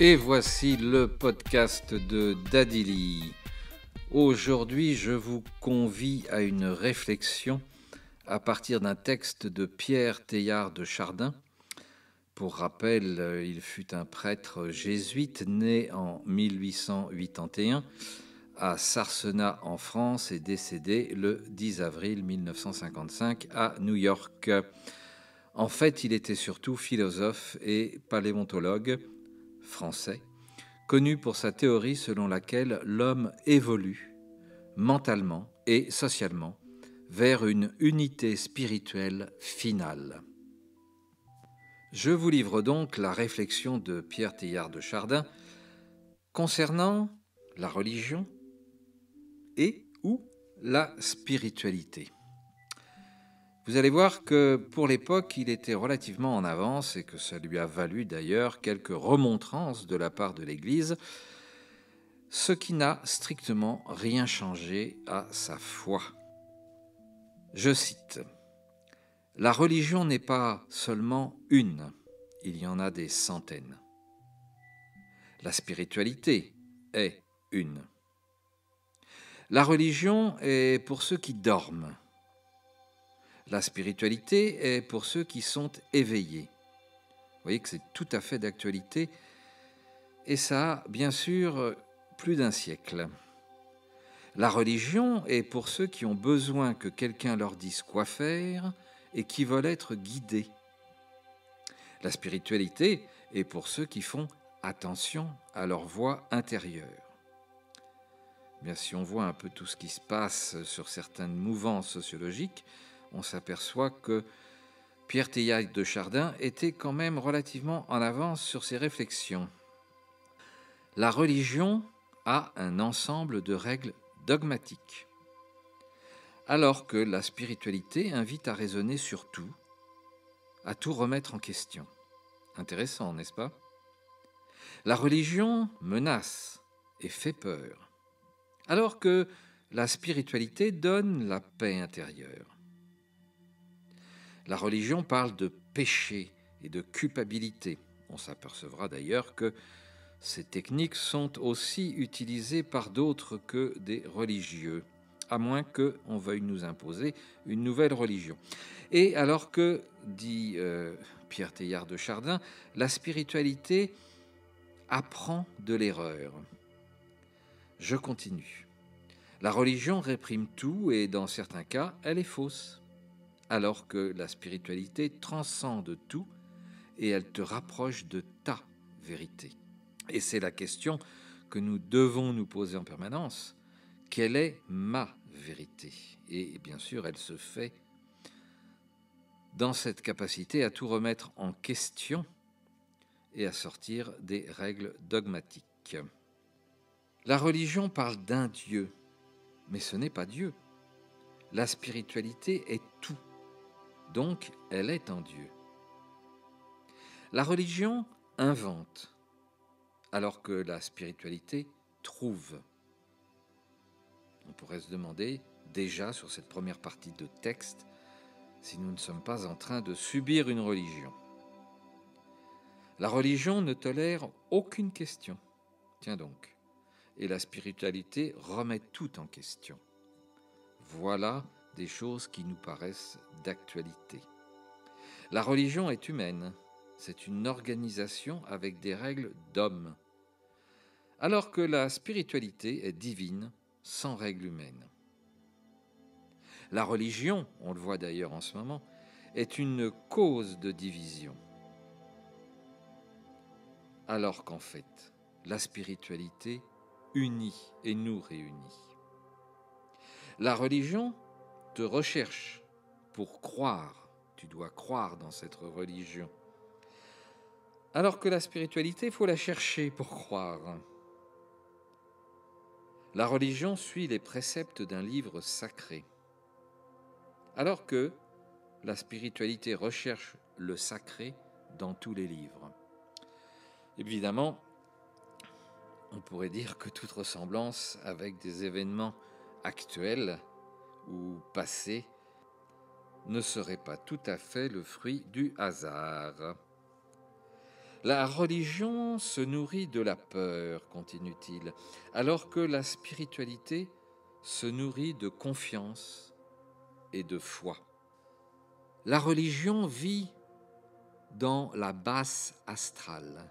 Et voici le podcast de Dadili. Aujourd'hui, je vous convie à une réflexion à partir d'un texte de Pierre Teilhard de Chardin. Pour rappel, il fut un prêtre jésuite né en 1881 à Sarcenat en France et décédé le 10 avril 1955 à New York. En fait, il était surtout philosophe et paléontologue français, connu pour sa théorie selon laquelle l'homme évolue mentalement et socialement vers une unité spirituelle finale. Je vous livre donc la réflexion de Pierre Teilhard de Chardin concernant la religion et ou la spiritualité. Vous allez voir que pour l'époque, il était relativement en avance et que ça lui a valu d'ailleurs quelques remontrances de la part de l'Église, ce qui n'a strictement rien changé à sa foi. Je cite : « La religion n'est pas seulement une, il y en a des centaines. La spiritualité est une. La religion est pour ceux qui dorment. La spiritualité est pour ceux qui sont éveillés. » Vous voyez que c'est tout à fait d'actualité et ça a bien sûr plus d'un siècle. La religion est pour ceux qui ont besoin que quelqu'un leur dise quoi faire et qui veulent être guidés. La spiritualité est pour ceux qui font attention à leur voix intérieure. Bien, si on voit un peu tout ce qui se passe sur certaines mouvances sociologiques, on s'aperçoit que Pierre Teilhard de Chardin était quand même relativement en avance sur ses réflexions. La religion a un ensemble de règles dogmatiques, alors que la spiritualité invite à raisonner sur tout, à tout remettre en question. Intéressant, n'est-ce pas ? La religion menace et fait peur, alors que la spiritualité donne la paix intérieure. La religion parle de péché et de culpabilité. On s'apercevra d'ailleurs que ces techniques sont aussi utilisées par d'autres que des religieux, à moins qu'on veuille nous imposer une nouvelle religion. Et alors que, dit Pierre Teilhard de Chardin, la spiritualité apprend de l'erreur. Je continue. La religion réprime tout et dans certains cas, elle est fausse, alors que la spiritualité transcende tout et elle te rapproche de ta vérité. Et c'est la question que nous devons nous poser en permanence. Quelle est ma vérité ? Et bien sûr, elle se fait dans cette capacité à tout remettre en question et à sortir des règles dogmatiques. La religion parle d'un Dieu, mais ce n'est pas Dieu. La spiritualité est tout, donc elle est en Dieu. La religion invente, alors que la spiritualité trouve. On pourrait se demander, déjà sur cette première partie de texte, si nous ne sommes pas en train de subir une religion. La religion ne tolère aucune question. Tiens donc. Et la spiritualité remet tout en question. Voilà des choses qui nous paraissent d'actualité. La religion est humaine. C'est une organisation avec des règles d'homme. Alors que la spiritualité est divine, sans règles humaines. La religion, on le voit d'ailleurs en ce moment, est une cause de division. Alors qu'en fait, la spiritualité unit et nous réunit. La religion te recherche pour croire. Tu dois croire dans cette religion. Alors que la spiritualité, il faut la chercher pour croire. La religion suit les préceptes d'un livre sacré. Alors que la spiritualité recherche le sacré dans tous les livres. Évidemment, on pourrait dire que toute ressemblance avec des événements actuels ou passés ne serait pas tout à fait le fruit du hasard. La religion se nourrit de la peur, continue-t-il, alors que la spiritualité se nourrit de confiance et de foi. La religion vit dans la basse astrale.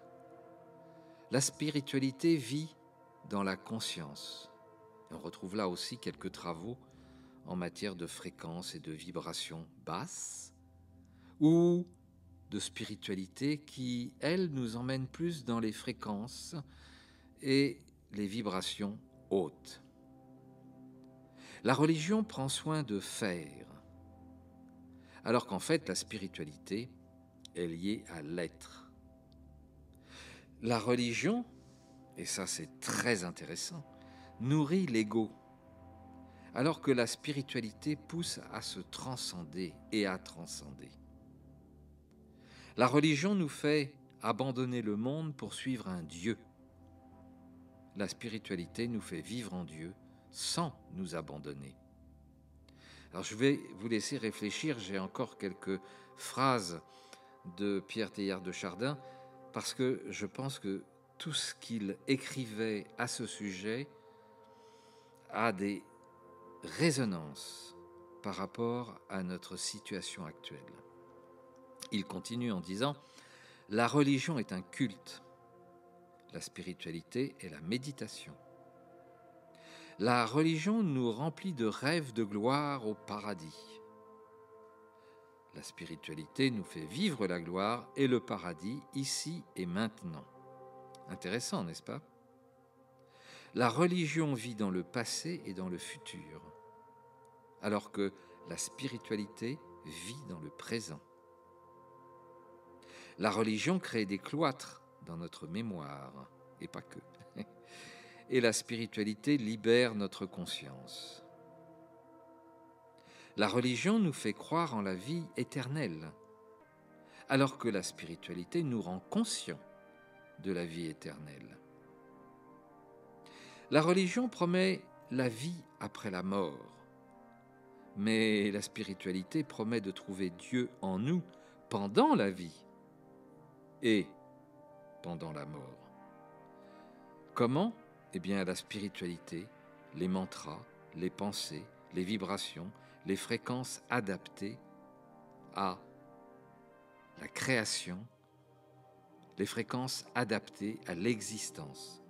La spiritualité vit dans la conscience. Et on retrouve là aussi quelques travaux en matière de fréquences et de vibrations basses ou de spiritualité qui, elle, nous emmène plus dans les fréquences et les vibrations hautes. La religion prend soin de faire, alors qu'en fait, la spiritualité est liée à l'être. La religion, et ça c'est très intéressant, nourrit l'ego, alors que la spiritualité pousse à se transcender et à transcender. La religion nous fait abandonner le monde pour suivre un Dieu. La spiritualité nous fait vivre en Dieu sans nous abandonner. Alors je vais vous laisser réfléchir, j'ai encore quelques phrases de Pierre Teilhard de Chardin, parce que je pense que tout ce qu'il écrivait à ce sujet a des résonances par rapport à notre situation actuelle. Il continue en disant « La religion est un culte, la spiritualité est la méditation. La religion nous remplit de rêves de gloire au paradis. La spiritualité nous fait vivre la gloire et le paradis ici et maintenant. » Intéressant, n'est-ce pas? La religion vit dans le passé et dans le futur, alors que la spiritualité vit dans le présent. La religion crée des cloîtres dans notre mémoire, et pas que. Et la spiritualité libère notre conscience. La religion nous fait croire en la vie éternelle, alors que la spiritualité nous rend conscients de la vie éternelle. La religion promet la vie après la mort, mais la spiritualité promet de trouver Dieu en nous pendant la vie et pendant la mort. Comment? Eh bien, la spiritualité, les mantras, les pensées, les vibrations, les fréquences adaptées à la création, les fréquences adaptées à l'existence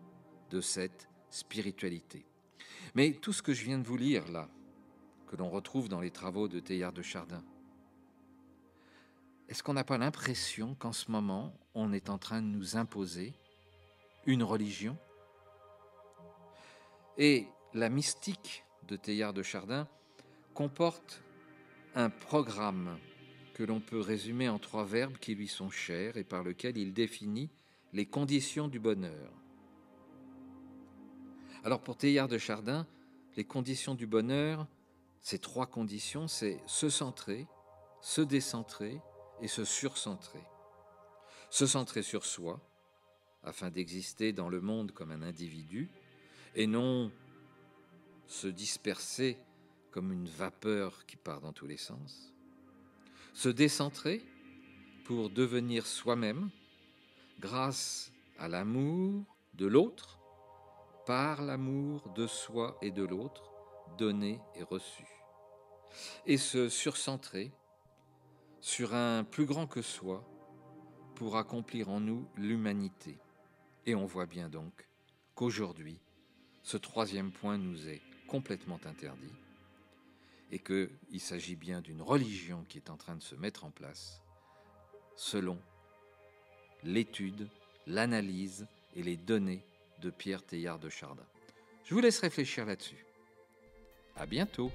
de cette spiritualité. Mais tout ce que je viens de vous lire là, que l'on retrouve dans les travaux de Teilhard de Chardin, est-ce qu'on n'a pas l'impression qu'en ce moment, on est en train de nous imposer une religion? Et la mystique de Teilhard de Chardin comporte un programme que l'on peut résumer en 3 verbes qui lui sont chers et par lequel il définit les conditions du bonheur. Alors pour Teilhard de Chardin, les conditions du bonheur, ces 3 conditions, c'est se centrer, se décentrer et se surcentrer. Se centrer sur soi, afin d'exister dans le monde comme un individu, et non se disperser comme une vapeur qui part dans tous les sens. Se décentrer pour devenir soi-même grâce à l'amour de l'autre, par l'amour de soi et de l'autre, donné et reçu. Et se surcentrer sur un plus grand que soi pour accomplir en nous l'humanité. Et on voit bien donc qu'aujourd'hui, ce 3e point nous est complètement interdit et qu'il s'agit bien d'une religion qui est en train de se mettre en place selon l'étude, l'analyse et les données de Pierre Teilhard de Chardin. Je vous laisse réfléchir là-dessus. À bientôt.